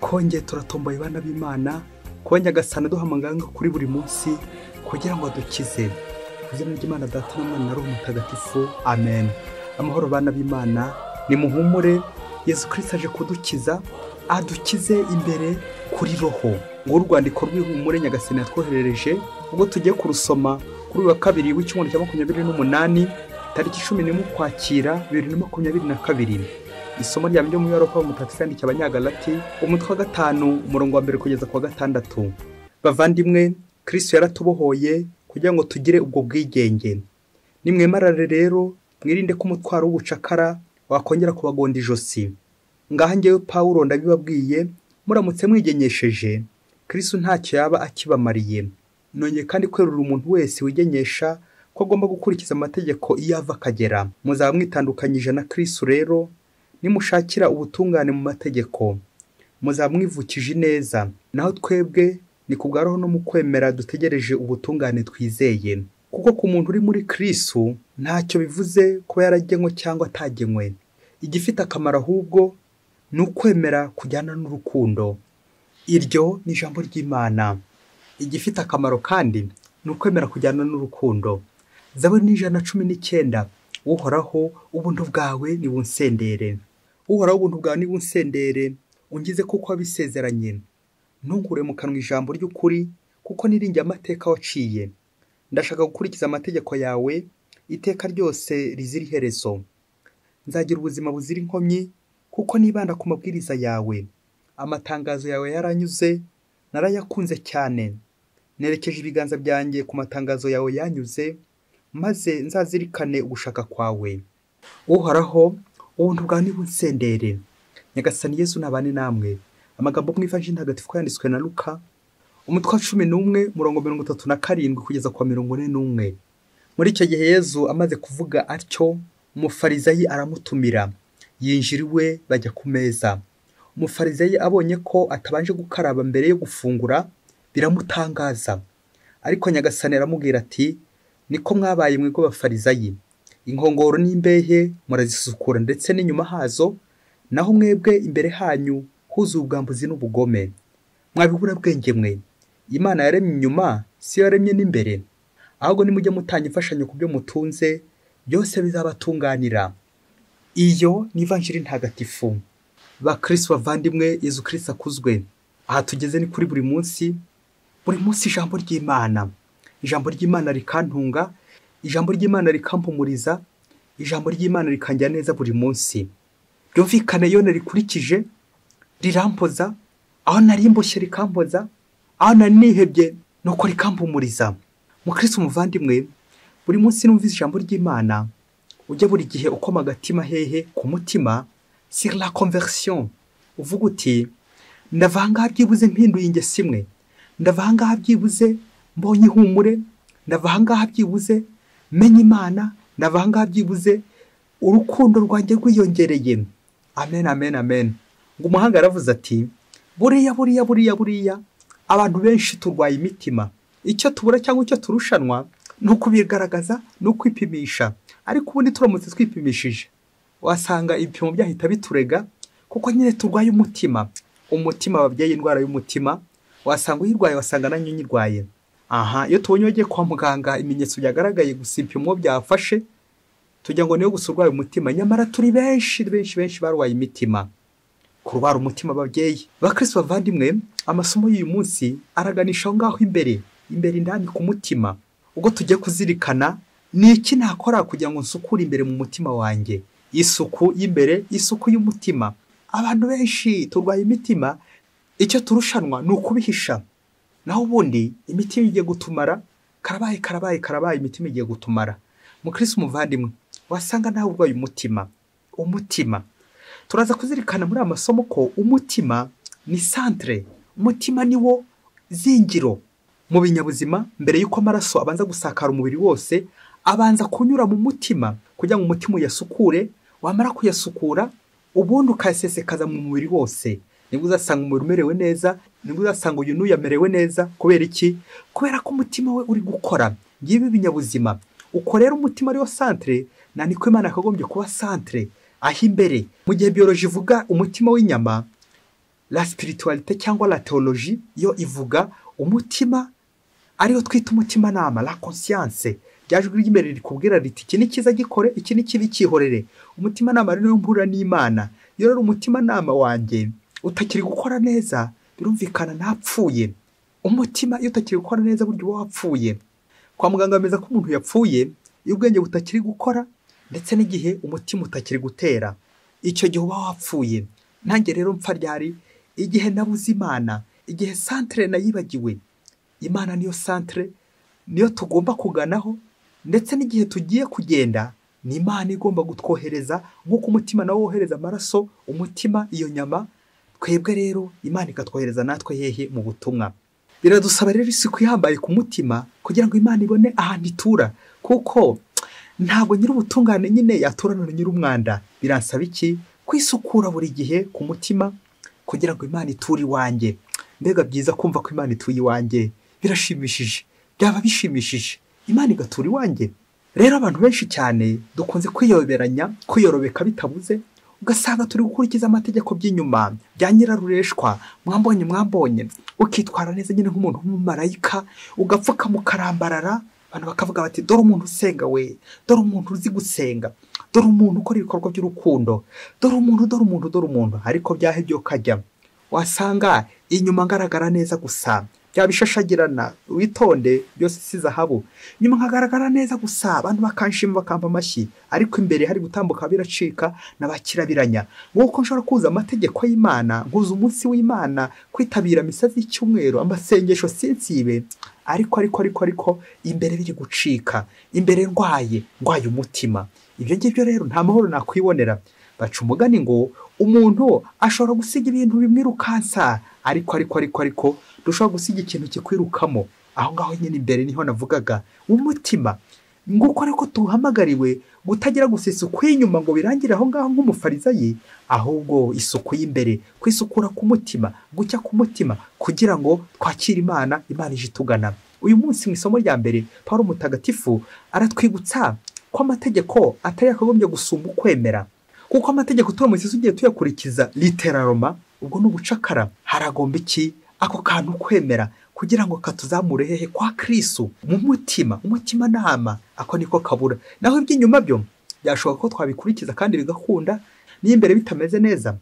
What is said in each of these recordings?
twongeye turatomboye bana b'Imana kuba Nyagasani duhamaganga kuri buri munsi kugira ngo dukize ku izina ry'Imana Data na Mwana na Roho Mutagatifu amen. Amahoro bana b'Imana, ni muhumure, Yesu Kristo aje kudukiza, adukize imbere kuri roho. Ngo urwandiko rw'ihumure Nyagasani yatwoherereje ubwo tugiye kurusoma kuri wa kabiri w'icyumweru cya 28 tariki 11 Ukwakira 2022. Isomo rya mbere mu Europa Mutagatifu yandikiye Abanyagalati umutwe wa 5 umurongo wa 1 kugeza ku wa 6. Bavandimwe, Kristo yaratubohoye kugira ngo tugire ubwo bwigenge. Nimwemarare rero mwirinde ko umutwaro w'ubucakara wakongera kubagonda ijosi. Ngaha ngewe Paulo ndabibabwiye, muramutse mwigenyesheje Kristo ntacyo yaba akibamariye. Nonye kandi kwerura umuntu wese wigenyesha ko agomba gukurikiza amategeko iyo ava akagera. Muzaba mwitandukanyije na Kristo rero nimushakira ubutungane mu mategeko, muzaba mwivukije neza, naho twebwe ni kubwa Roho no mu kwemera dutegereje ubutungane twizeye. Kuko ku muntu uri muri Kristo ntacyo bivuze kuba yaragenywe cyangwa atagenywe. Igifite akamaro ahubwo ni ukwemera kujyana n'urukundo. Iryo ni ijambo ry'Imana. Igifite akamaro kandi ni ukwemera kujyana n'urukundo. Zaburi ni 119. Uhoraho ubuntu bwawe ni bunsendere. Uhoraho ubuntu bwawe ni bunsendere, ungize kuko wabisezeranye. Ntungure mu kanwa ijambo ry'ukuri, kuko niringiye amateka waciye. Ndashaka gukurikiza amategeko yawe iteka ryose rizira iherezo. Nzagira ubuzima buzira inkomyi, kuko nibanda ku mabwiriza yawe. Amatangazo yawe yaranyuze, narayakunze cyane. Nerekeje ibiganza byanjye ku matangazo yawe yanyuze, maze nzazirikane ugushaka kwawe. Uhoraho ubuntu bwawe ni bunsendere. Nyagasani Yesu nabane namwe. Amagambo mu Ivanjili ntagatifu yanditswe na Luka umutwe wa 11 umurongo 37 kugeza kwa 41. Muri icyo gihe Yesu amaze kuvuga atyo, umufarizayi aramutumira. Yinjiriwe bajya ku meza. Umufarizayi abonye ko atabanje gukaraba mbere yo gufungura, biramutangaza. Ariko Nyagasani aramubwira ati, niko mwabaye mwego bafarizayi. Inkongoro n'imbehe murazisukura ndetse n'inyuma hazo, naho mwebwe imbere hanyu huzuye ubwambuzi n'ubugome. Mwabibura bwenge mwe. Imana yaremye inyuma, si yaremye n'imbere. Ahubwo nimujye mutanga imfashanyo ku byo mutunze, byose bizabatunganira. Iyo ni Ivanjili ntagatifu. Ba Kristo bavandimwe, Yesu Kristo akuzwe. Aha tugeze ni kuri buri munsi ijambo ry'Imana. Ijambo ry'Imana rikantunga, ijambo ry'Imana rikampumuriza, ijambo ry'Imana rikangira neza buri munsi. Byumvikane iyo narikurikije rirampoza, aho nari mboshye rikampoza, aho nari nihebye nuko rikampumuriza. Mu Kristo muvandimwe, buri munsi numvise ijambo ry'Imana, ujya buri gihe ukoma agatima hehe ku mutima sur la conversion. Uvuga uti, ndavanga byibuze mpinduye ingeso imwe, ndavanga byibuze mbonye ihumure, ndavanga byibuze menye Imana, ndavanga byibuze urukundo rwanjye rwiyongereye. Amen amen amen. Ngo umuhanga aravuze ati, buriya abantu benshi turwaye imitima. Icyo tubura cyangwa icyo turushanwa no kubigaragaza no kwipimisha. Ariko ubundi turamutse twipimishije, wasanga ibipimo byahita biturega, kuko nyine turwaye umutima. Umutima babyaye indwara y'umutima, wasanga uyirwaye wasanga nanyo nyirwaye. Aha, iyo tubonye wagiye kwa muganga ibimenyetso byagaragaye gusa ibipimo byafashe, tujya ngo niyo gusurwaye umutima, nyamara turi benshi barwaye imitima. Kurwara umutima babyeyi. Ba Kristo bavandimwe, amasomo y'uyu munsi araganisha ngaho imbere indani ku mutima. Ubwo tugiye kuzirikana ni iki nakora kugira ngo nsukure imbere mu mutima wanjye. Isuku y'imbere, isuku y'umutima. Abantu benshi turwaye imitima, icyo turushanwa ni ukubihisha. Naho ubundi imitima igiye gutumara, karabaye imitima igiye gutumara. Mu Kristo muvandimwe, wasanga nawe urwaye umutima. Turaza kuzirikana muri amasomo ko umutima ni centre. Umutima niwo zingiro mu binyabuzima. Mbere yuko amaraso abanza gusakara umubiri wose, abanza kunyura mu mutima kugira ngo umutima uyasukure. Wamara kuyasukura, ubundi ukayasesekaza mu mubiri wose. Nibwo uzasanga umubiri umerewe neza, nibwo uzasanga uyu n'uyamerewe neza. Kubera iki? Kubera ko umutima we uri gukora. Ngibi binyabuzima. Uko rero umutima ariwo centre, na niko Imana yakagombye kuba centre. Aho imbere mu gihe biology ivuga umutima w'inyama, la spiritualité cyangwa la théologie yo ivuga umutima ariyo twita umutimanama, la conscience. Ryajwe ry'imbere rikubwira riti iki ni cyiza gikore, iki ni kibi cyihorere. Umutimanama rero mpura n'Imana. Iyo rero umutimanama wanjye utakiri gukora neza, birumvikana napfuye. Umutima iyo utakiri gukora neza buryo wapfuye. Kwa muganga bameza ko umuntu yapfuye iyo ubwenge butakiri gukora ndetse n'igihe umutima utakiri gutera. Icyo gihe uba wapfuye. Nanjye rero mpfa ryari igihe nabuze Imana, igihe centre nayibagiwe. Imana niyo centre, niyo tugomba kuganaho, ndetse n'igihe tugiye kugenda ni Imana igomba gutwohereza nk'uko umutima nawo wohereza amaraso, umutima iyo nyama. Twebwe rero Imana ikatwohereza natwe hehe mu butumwa. Biradusaba rero isuku ihambaye ku mutima kugira ngo Imana ibone ahantu itura, kuko ntabwo nyir'ubutungane nyine yaturana na nyir'umwanda. Biransaba iki? Kwisukura buri gihe ku mutima kugira ngo Imana iture iwanjye. Mbega byiza kumva ko Imana ituye iwanjye, birashimishije, byaba bishimishije Imana igatura iwanjye. Rero abantu benshi cyane dukunze kwiyorobeka bitabuze, ugasanga turi gukurikiza amategeko by'inyuma bya nyirarureshwa, mwambonye ukitwara neza nyine nk'umuntu w'umumarayika, ugapfuka mukarambarara. Abantu bakavuga bati dore umuntu usenga we, dore umuntu uzi gusenga, dore umuntu ukora ibikorwa by'urukundo, dore umuntu. Ariko byahebye ukajya wasanga inyuma ngaragara neza gusa, byabishashagirana. Witonde, byose si zahabu. Nyuma nkagaragara neza gusa, abantu bakanshima bakampa amashyi, ariko imbere hari gutambuka biracika n'abakirabiranya. Nk'uko nshobora kuza amategeko y'Imana, nguza umunsi w'Imana, kwitabira misa z'icyumweru, amasengesho sinsibe, ariko imbere biri gucika, imbere ndwaye umutima. Ibyo ngibyo rero nta mahoro nakwibonera. Baca umugani ngo umuntu ashobora gusiga ibintu bimwirukansa, ariko dushobora gusiga ikintu kikwirukamo. Aho ngaho nyine imbere niho navugaga umutima. Nguko ariko tuhamagariwe gutagira gusa isuku y'inyuma ngo birangire aho ngaho nk'umufarizayi, ahubwo isuku y'imbere, kwisukura ku mutima, gucya ku mutima, kugira ngo twakire Imana ije itugana. Uyu munsi mu isomo rya mbere Pawulo mutagatifu aratwibutsa ko amategeko atari akagombye gusumba ukwemera, kuko amategeko turamutse tugiye tuyakurikiza literaloma ubwo n'ubucakara. Haragomba iki? Ako kantu kwemera, kugira ngo katuzamure hehe? Kwa Kristo, mu umutima nama. Ako niko kabura. Naho iby'inyuma byo byashoboka ko twabikurikiza kandi bigakunda. N'imbere bitameze neza,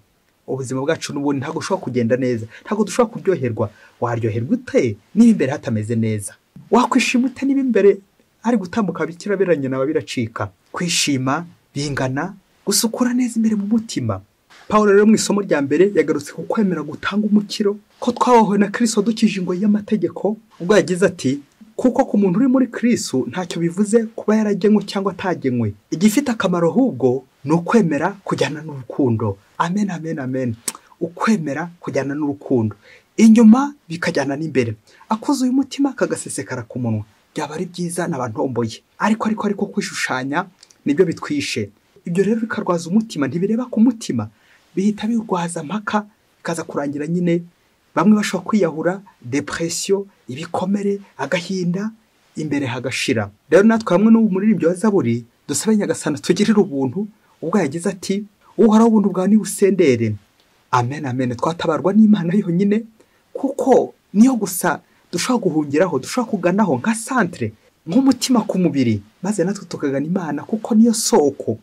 ubuzima bwacu n'ubundi ntabwo ushobora kugenda neza, ntabwo dushobora kuryoherwa. Waryoherwa ute niba imbere hatameze neza? Wakwishima ute niba imbere ari gutambuka bikirabiranye nawe biracika? Kwishima bingana gusukura neza imbere mu mutima. Pawulo rero mu isomo rya mbere yagarutse ku kwemera gutanga umukiro, ko twahowe na Kristo dukije ingoyi y'amategeko. Ubwo yagize ati kuko ku muntu uri muri Kristo ntacyo bivuze kuba yaragenywe cyangwa atagenywe. Igifite akamaro ahubwo ni ukwemera kujyana n'urukundo. Amen. Ukwemera kujyana n'urukundo, inyuma bikajyana n'imbere. Akuzuye umutima kagasesekara ku munwa, byaba ari byiza n'abantomboye. Ariko kwishushanya nibyo bitwishe. Ibyo rero bikarwaza umutima, ntibireba ku mutima, bihita birwaza mpaka kaza kurangira nyine bamwe bashobora kwiyahura, depression, ibikomere, agahinda, imbere hagashira. Rero natwe hamwe n'ubu muririmbyi wa Zaburi dusabe Nyagasani tugirire ubuntu. Ubwo yagize ati uhoraho ubuntu bwawe ni busendere. Amen. Twatabarwa n'Imana yonyine, kuko niyo gusa dushobora guhungiraho, dushobora kuganaho nka centre, nk'umutima ku mubiri, maze natwe tukagana Imana, kuko niyo soko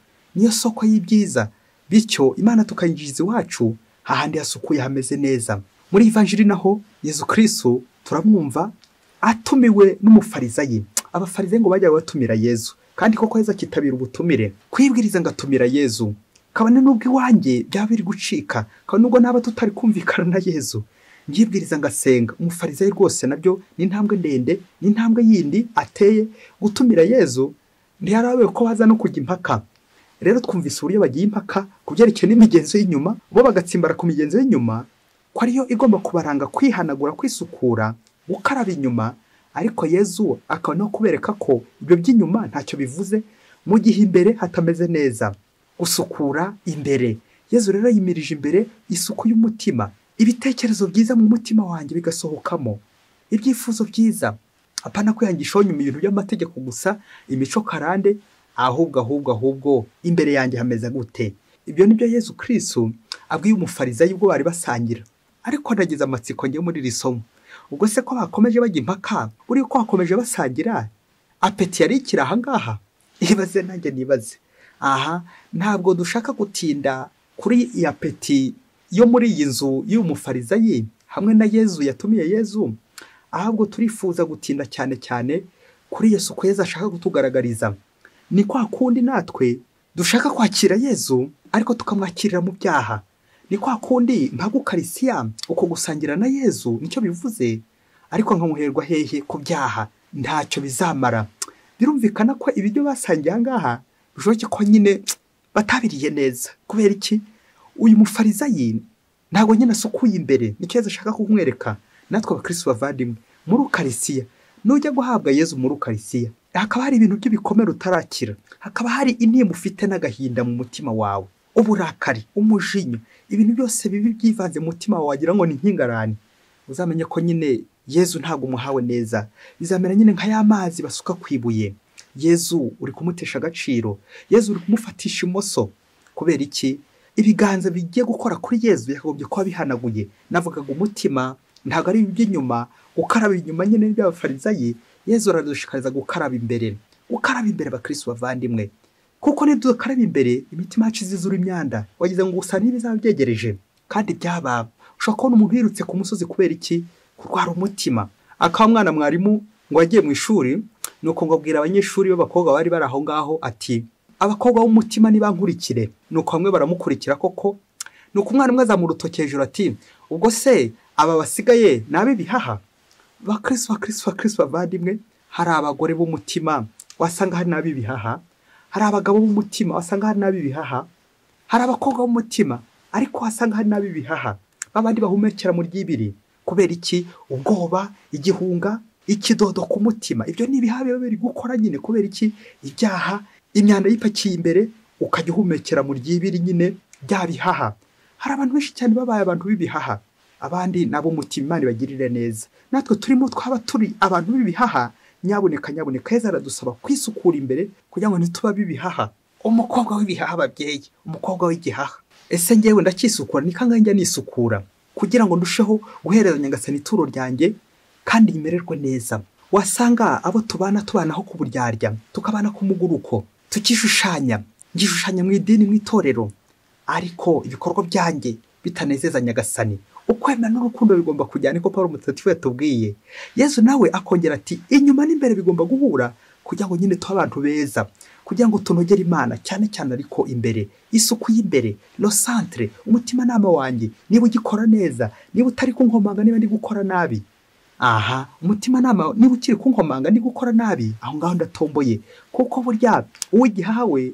y'ibyiza. Bityo Imana tukayinjiza iwacu hahandi hasukuye hameze neza. Muri Evanjiri naho Yezu Kristo turamwumva atumiwe n'umufarizayi. Abafarizayi ngo bajya batumira Yezu, kandi koko Yezu akitabira ubutumire, kwibwiriza ngatumira Yezu. Kabane n'ubwo iwanjye byaba biri gucika, kabane n'ubwo naba tutari kumvikana na Yezu, ngibwiriza ngasenga. Umufarizayi rwose nabyo ni intambwe ndende, ni intambwe yindi ateye. Gutumira Yezu ntiyarabe ko baza no kujya impaka. Rero twumvise uburyo bagiye impaka kubyerekeye n'imigenzo y'inyuma, bo bagatsimbara ku migenzo y'inyuma, ko ariyo igomba kubaranga kwihanagura, kwisukura, gukaraba inyuma. Ariko Yezu akaba no kubereka ko ibyo by'inyuma ntacyo bivuze mu gihe imbere hatameze neza. Gusukura imbere, Yezu rero yimirije imbere isuku y'umutima, ibitekerezo byiza mu mutima wanjye bigasohokamo, ibyifuzo byiza. Apana kwihangishaho nyuma ibintu by'amategeko gusa, imico karande, ahubwo imbere yanjye hameze gute? Ibyo nibyo Yezu Kristo abwiye umufarizayi ubwo bari basangira. ariko nagize amatsiko njye muri iri somo. Ubwo se ko bakomeje bajya impaka, uri ko bakomeje basangira, apeti yari ikiri aha ngaha? Ibaze nanjye nibaze. Aha ntabwo dushaka gutinda kuri iyi apeti yo muri iyi nzu y'umufarizayi hamwe na Yezu yatumiye Yezu, ahubwo turifuza gutinda cyane cyane kuri Yesu ko Yezu ashaka kutugaragariza. Ni kwa kundi natwe dushaka kwakira Yezu ariko tukamwakirira mu byaha. Ni kwa kundi nka gukarisiya, uko gusangira na Yezu nicyo bivuze, ariko nkamuherwa hehe ku byaha, ntacyo bizamara. Birumvikana ko ibyo basangiye aha ngaha bishoboke ko nyine batabiriye neza. Kubera iki? Uyu mufarizayi ntabwo nyine asukuye imbere, nicyo Yezu ashaka kumwereka. Natwe abakristo bavandimwe, muri ukarisiya nujya guhabwa Yezu muri ukarisiya, hakaba hari ibintu by'ibikomere utarakira, hakaba hari intimba ufite n'agahinda mu mutima wawe, uburakari, umujinya, ibintu byose bibi byivanze mu mutima wawe wagira ngo ni nk'ingarani. Uzamenye ko nyine Yezu ntabwo umuhawe neza. Bizamera nyine nka ya mazi basuka ku ibuye. Yezu uri kumutesha agaciro, Yezu uri kumufatisha imoso. Kubera iki? Ibiganza bigiye gukora kuri Yezu yakagombye kuba bihanaguye. Navugaga umutima, ntabwo ari iby'inyuma. Gukaraba inyuma nyine by'abafarizayi, Yezu aradushikariza gukaraba imbere. Gukaraba imbere bakristo bavandimwe, kuko nidukaraba imbere imitima yacu izuzura imyanda, wagize ngo gusa n'ibizaba byegereje. Kandi byaba ushobora kubona umuntu yirutse ku musozi kubera iki? Kurwara umutima. Akaba mwana mwarimu ngo agiye mu ishuri, nuko ngo abwira abanyeshuri b'abakobwa bari bari aho ngaho ati, abakobwa b'umutima nibankurikire. Nuko bamwe baramukurikira koko. Nuko umwana umwe azamura urutoki hejuru ati, ubwo se aba basigaye nabe bihaha? Bakristo bavandimwe, hari abagore b'umutima wasanga hari nabi bihaha, hari abagabo b'umutima wasanga hari nabi bihaha, hari abakobwa b'umutima ariko wasanga hari nabi bihaha, babandi bahumekera mu ry'ibiri. Kubera iki? Ubwoba, igihunga, ikidodo ku mutima. Ibyo ni ibihaha biba biri gukora nyine. Kubera iki? Ibyaha, imyanda yipakiye imbere, ukajya uhumekera mu ry'ibiri nyine bya bihaha. Hari abantu benshi cyane babaye abantu b'ibihaha, abandi nabo umutima Imana ibagirire neza. Natwe turimo twaba turi abantu b'ibihaha, nyabuneka Yezu aradusaba kwisukura imbere kugira ngo ntituba b'ibihaha. Umukobwa w'ibihaha babyeyi, umukobwa w'igihaha, ese ngewe ndakisukura? Ni kangahe njya nisukura kugira ngo ndusheho guhereza Nyagasani ituro ryanjye kandi imererwe neza? Wasanga abo tubanaho ku buryarya, tukabana ku muguruko, tukishushanya, ngishushanya mu idini, mu itorero, ariko ibikorwa byanjye bitanezeza Nyagasani. Ukwemera n'urukundo bigomba kujyana, niko Pawulo Mutagatifu yatubwiye. Yezu nawe akongera ati, inyuma n'imbere bigomba guhura kugira ngo nyine tuba abantu beza, kugira ngo tunogere Imana cyane cyane, ariko imbere, isuku y'imbere, lo centre, umutima nama wanjye niba ugikora neza, niba utari kunkomanga niba ndi gukora nabi. Aha, umutima nama niba ukiri kunkomanga ndi gukora nabi, aho ngaho ndatomboye. Kuko burya uw'igihawe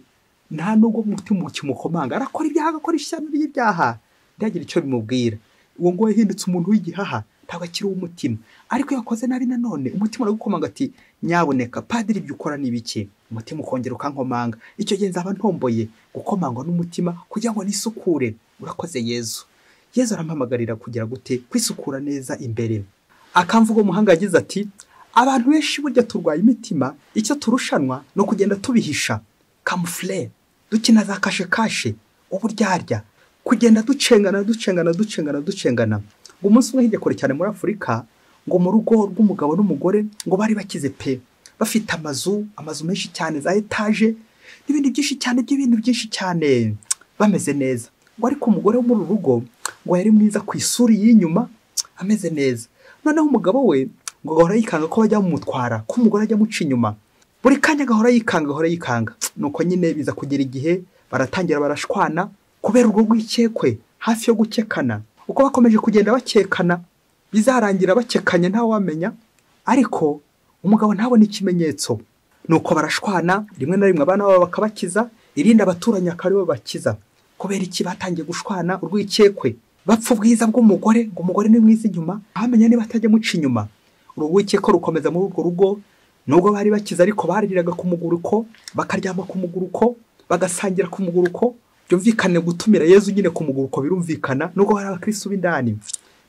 nta nubwo umutima ukimukomanga, arakora ibyaha, agakora ishyano ry'ibyaha, ndagira icyo bimubwira. Uwo ngo yahindutse umuntu w'igihaha, ntabwo akiri uw'umutima. Ariko yakoze nabi nanone, umutima uragukomanga ati, nyaboneka padiri ibyo ukora ni ibiki? Umutima ukongera ukankomanga. Icyo gihe nzaba ntomboye gukomangwa n'umutima kugira ngo nisukure. Urakoze Yezu. Yezu arampamagarira kugira gute? Kwisukura neza imbere. Akamvuga umuhanga yagize ati, abantu benshi burya turwaye imitima, icyo turushanwa no kugenda tubihisha, camoufler, dukina za kashe, uburyarya, kugenda ducengana. Umunsi umwe hirya kure cyane muri Afurika, ngo mu rugo rw'umugabo n'umugore ngo bari bakize pe, bafite amazu menshi cyane, za etaje n'ibindi byinshi cyane, by'ibintu byinshi cyane, bameze neza. Ngo ariko umugore wo muri uru rugo ngo yari mwiza ku isuri y'inyuma, ameze neza. Noneho umugabo we ngo agahora yikanga ko bajya bamutwara, ko umugore ajya amuca inyuma, buri kanya agahora yikanga. Nuko nyine biza kugera igihe baratangira barashwana kubera urwo rwikekwe, hafi yo gukekana. Uko bakomeje kugenda bakekana, bizarangira bakekanye nta wamenya, ariko umugabo ntabone ikimenyetso. Nuko barashwana, rimwe na rimwe abana babo bakabakiza, irindi abaturanyi akaba bo bakiza. Kubera iki? Batangiye gushwana urwikekwe, bapfa ubwiza bw'umugore, ngo umugore ni mwiza inyuma, bamenya niba atajya muca inyuma. Urwikekwe rukomeza muri urwo rugo, nubwo bari bakiza ariko baririraga ku muguruko, bakaryama ku muguruko, bagasangira ku muguruko. Byumvikane gutumira Yezu nyine ku muguruko birumvikana, nubwo bari abakristo b'indani.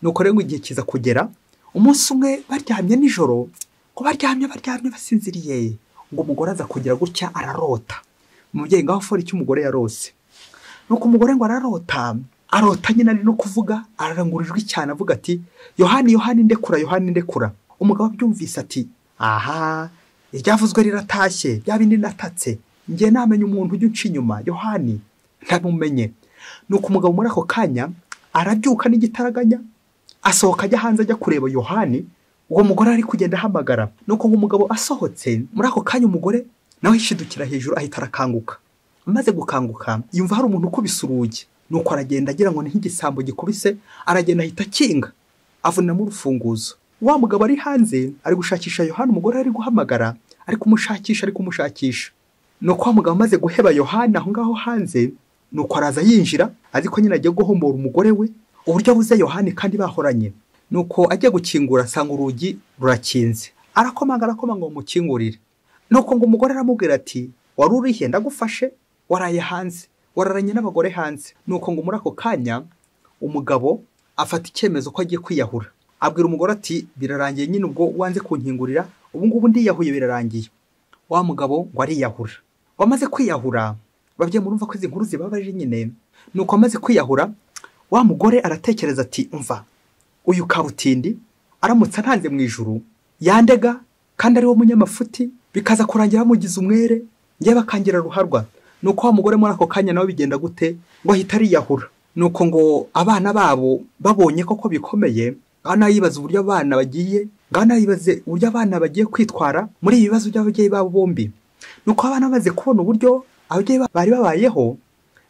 Nuko rero igihe kiza kugera, umunsi umwe baryamye nijoro, ngo baryamye basinziriye, ngo umugore aza kugira gutya ararota. Umubyeyi ngaho fora icyo umugore yarose. Nuko umugore ngo ararota, arota nyine ari no kuvuga, ararangurijwe cyane avuga ati Yohani, Yohani ndekura, Yohani ndekura. Umugabo abyumvise ati aha, iryavuzwe riratashye, bya bindi natatse, ngiye namenye umuntu ujya unca inyuma, Yohani ntamumenye. Nuko umugabo muri ako kanya arabyuka n'igitaraganya, asohoka ajya hanze ajya kureba Yohani, uwo mugore ari kugenda ahamagara. Nuko umugabo asohotse muri ako kanya, umugore nawe yishidukira hejuru ahita arakanguka. Amaze gukanguka yumva hari umuntu ukubise urugi, nuko aragenda agira ngo ni nk'igisambo gikubise, aragenda ahita akinga, avunamo urufunguzo. Wa mugabo ari hanze ari gushakisha Yohani, umugore ari guhamagara, ari kumushakisha. Nuko wa mugabo amaze guheba Yohani aho ngaho hanze, nuko araza yinjira azi ko nyine agiye guhombora umugore we uburyo abuze Yohani kandi bahoranye. Nuko ajya gukingura asanga urugi rurakinze, arakomanga ngo mukingurire. Nuko ngo umugore aramubwira ati wari urihe, ndagufashe, waraye hanze, wararanye n'abagore hanze. Nuko ngo muri ako kanya umugabo afata icyemezo ko agiye kwiyahura, abwira umugore ati birarangiye nyine, ubwo wanze kunkingurira, ubu ngubu ndiyahuye, birarangiye. Wa mugabo ngo ariyahura. Wamaze kwiyahura, babye murumva ko izi nkuru zibabaje nyine. Nuko amaze kwiyahura, wa mugore aratekereza ati umva, uyu kabutindi aramutse antanze mu ijuru yandega, kandi ari wo munyamafuti, bikaza kurangira bamugize umwere, ngiye bakangira ruharwa. Nuko wa mugore muri ako kanya nawe bigenda gute, ngo ahita ariyahura. Nuko ngo abana babo babonye koko bikomeye, ngana yibaza uburyo abana bagiye kwitwara muri ibi bibazo by'ababyeyi babo bombi. Nuko abana baze kubona uburyo ababyeyi bari babayeho,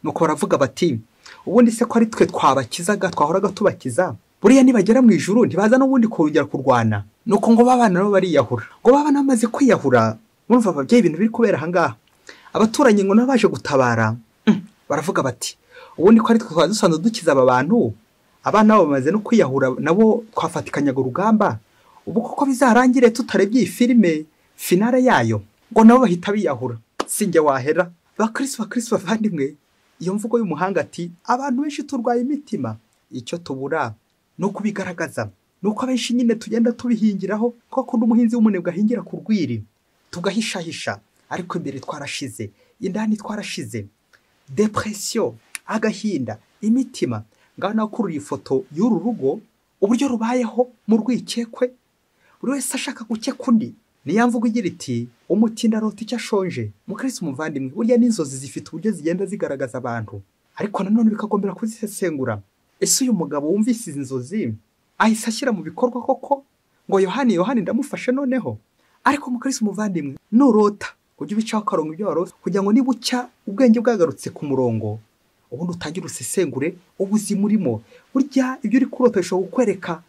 nuko baravuga bati ubundi se ko ari twe twabakizaga, twahoraga tubakiza, buriya nibagera mu ijuru ntibaza n'ubundi kongera kurwana. Nuko ngo babana nabo bariyahura. Ngo babana bamaze kwiyahura, murumva ababyeyi ibintu biri kubera ahangaha, abaturanyi ngo nabaje gutabara, baravuga bati ubundi ko ari twe twadusanzwe dukiza aba bantu, abana babo bamaze no kwiyahura, nabo twafatikanyaga urugamba, ubu koko bizarangire tutarebye iyi filime finale yayo, ngo nabo bahita biyahura. Sinjye wahera bakristo bavandimwe, iyo mvugo y'umuhanga ati abantu benshi turwaye imitima, icyo tubura no kubigaragaza, nuko abenshi nyine tugenda tubihingiraho, kuko n'umuhinzi w'umunebwe ahingira ku rwiri, tugahishahisha, ariko imbere twarashize, indani twarashize. Depression, agahinda, imitima. Ngana kurura ifoto y'uru rugo uburyo rubayeho mu rwikekwe, buri wese ashaka gukeka undi. Niya mvugo igira iti umutinda arota icyo ashonje. Mukristo umuvandimwe, burya n'inzozi zifite uburyo zigenda zigaragaza abantu, ariko nanone bikagombera kuzisesengura. Ese uyu mugabo wumvise izi nzozi ahise ashyira mu bikorwa koko ngo Yohani ndamufashe noneho? Ariko mukristo umuvandimwe, nurota ujye ubicaho akarongo ibyo warose, kugira ngo nibucya ubwenge bwagarutse ku murongo, ubundi utangire usesengure ubuzima urimo. Burya ibyo uri kurota bishobora kukwereka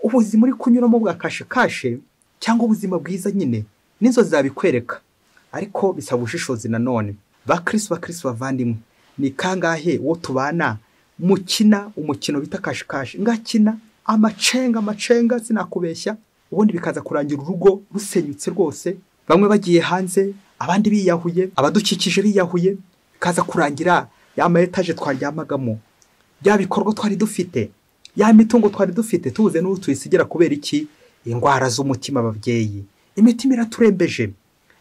ubuzima uri kunyuramo bwa kashe cyangwa ubuzima bwiza nyine, n'inzozi zabikwereka, ariko bisaba ubushishozi. Nanone bakristo bavandimwe, ni kangahe wo tubana mukina umukino bita kashe, ngakina amacenga sinakubeshya, ubundi bikaza kurangira urugo rusenyutse rwose, bamwe bagiye hanze, abandi biyahuye, abadukikije biyahuye, bikaza kurangira ya ma etage twaryamagamo, bya bikorwa twari dufite, ya mitungo twari dufite, tubuze n'ubu tuyisigera kubera iki? Indwara z'umutima. Ababyeyi, imitima iraturembeje,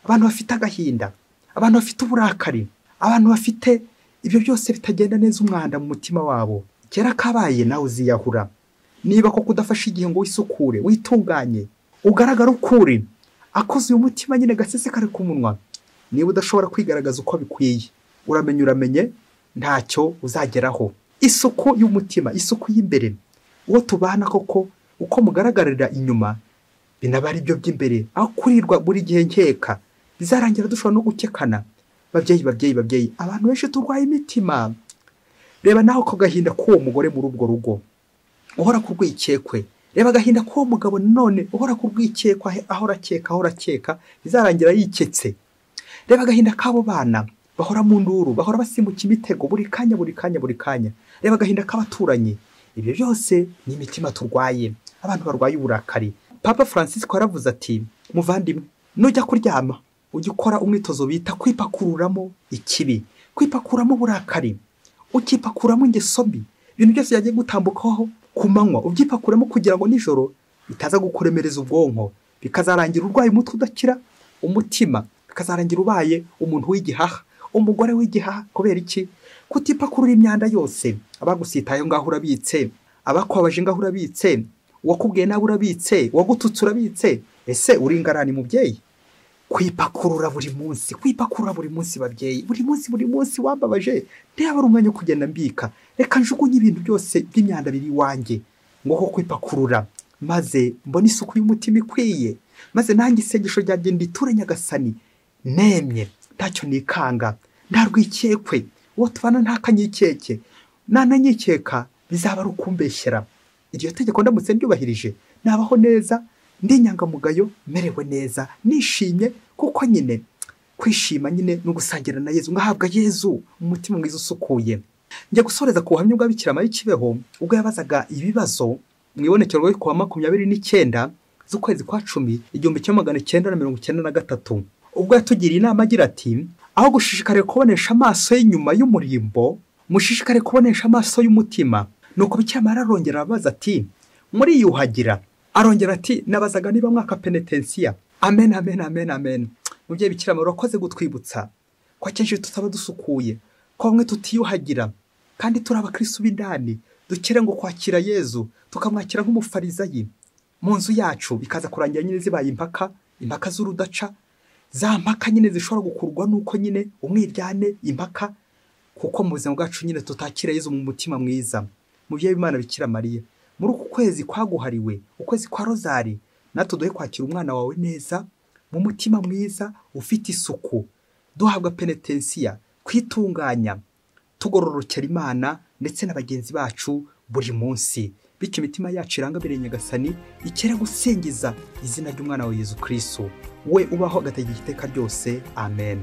abantu bafite agahinda, abantu bafite uburakari, abantu bafite ibyo byose bitagenda neza, umwanda mu mutima wabo. Kera kabaye nawe uziyahura, niba ko kudafasha igihe ngo wisukure, witunganye, ugaragara ukuri, akoze uyu mutima nyine gasesekare ku munwa. Niba udashobora kwigaragaza uko bikwiye, uramenye ntacyo uzageraho. Isuku y'umutima, isuku y'imbere, uwo tubana koko uko mugaragarira inyuma binaba ari byo by'imbere, aho kurirwa buri gihe nkeka, bizarangira dushobora no gukekana. Babyeyi, abantu benshi turwaye imitima. Reba naho ko gahinda k'uwo mugore muri ubwo rugo uhora ku rwikekwe, reba agahinda k'uwo mugabo none uhora ku rwikekwa, ahora akeka, bizarangira yiketse. Reba agahinda k'abo bana bahora mu nduru, bahora basimbuka imitego buri kanya. Reba agahinda k'abaturanyi. Ibyo byose ni imitima turwaye, abantu barwaye uburakari. Papa Francisco yaravuze ati muvandimwe, nujya kuryama ujye ukora umwitozo bita kwipakururamo ikibi, kwipakuramo uburakari, ukipakuramo ingeso mbi, ibintu byose yagiye gutambukaho ku manywa ubyipakuramo, kugira ngo nijoro bitaza gukuremereza ubwonko, bikazarangira urwaye umutwe udakira, umutima bikazarangira ubaye umuntu w'igihaha, umugore w'igihaha. Kubera iki? Kutipakurura imyanda yose, abagusitaye ngaho urabitse, abakwabaje ngaho urabitse, uwakubwiye nawe urabitse, uwagututse urabitse. Ese uri ingarani mubyeyi? Kwipakurura buri munsi babyeyi, buri munsi wambabaje, ntiyaba ari umwanya wo kugenda mbika, reka njugunye ibintu byose by'imyanda biri iwanjye, ngo ho kwipakurura, maze mbona isuku y'umutima ikwiye, maze nanjye isengesho ryanjye nditure Nyagasani, nemye ntacyo nikanga, nta rwikekwe, uwo tubana ntakanyikeke, nananyikeka bizaba ari ukumbeshyera. Iryo tegeko ndamutse ryubahirije, nabaho neza, ndi inyangamugayo, merewe neza, nishimye, kuko nyine kwishima nyine no gusangira na Yezu, ngahabwa Yezu umutima mwiza usukuye. Njya gusoreza ku buhamya bwa Bikira Mariya Kibeho, ubwo yabazaga ibibazo mu ibonekero ku wa 29 z'ukwezi kwa 10 1993, ubwo yatugiriye inama agira ati, aho gushishikare kubonesha amaso y'inyuma y'umurimbo, mushishikare kubonesha amaso y'umutima. Nuko Bikira Mariya arongera abaza ati, muri yuhagira? Arongera ati, nabazaga niba mwaka penetensiya. Amen, amen, amen, amen. Mubyeyi Bikira Mariya urakoze gutwibutsa ko akenshi tutaba dusukuye, ko bamwe tutiyuhagira, kandi turi abakristo b'indani, dukere ngo kwakira Yezu, tukamwakira nk'umufarizayi mu nzu yacu, bikaza kurangira nyine zibaye impaka z'urudaca, za mpaka nyine zishobora gukurwa nuko nyine umwiryane impaka, kuko mu buzima bwacu nyine tutakira Yezu mu mutima mwiza. Mubyeyi w'Imana Bikira Mariya, muri uku kwezi kwaguhariwe, ukwezi kwa rozari, natwe duhe kwakira umwana wawe neza, mu mutima mwiza ufite isuku, duhabwa penetensiya, kwitunganya, tugororokera Imana ndetse na bagenzi bacu buri munsi, bityo imitima yacu irangabire Nyagasani, ikere gusingiza izina ry'umwana wa Yezu Kristo, we ubaho agategeka iteka ryose. Amen.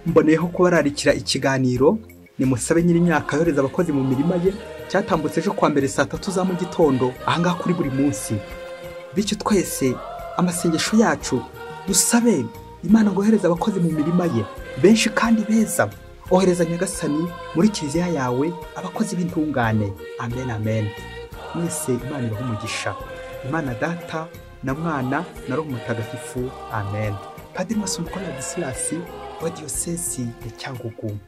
Mboneyeho kubararikira ikiganiro nimusabe Nyirimyaka yohereza abakozi mu mirima ye, cyatambutse ejo kwa mbere saa 3 za mu gitondo, ahangaha kuri buri munsi. Bityo twese amasengesho yacu dusabe Imana ngo yohereza abakozi mu mirima ye, benshi kandi beza. Ohereza Nyagasani muri kiliziya yawe abakozi b'intungane. Amen, amen. Mwese Imana ibahe umugisha. Imana Data na Mwana na Roho Mutagatifu. Amen. Padiri Masumbuko Ladislas wa Diyosezi ya Cyangugu.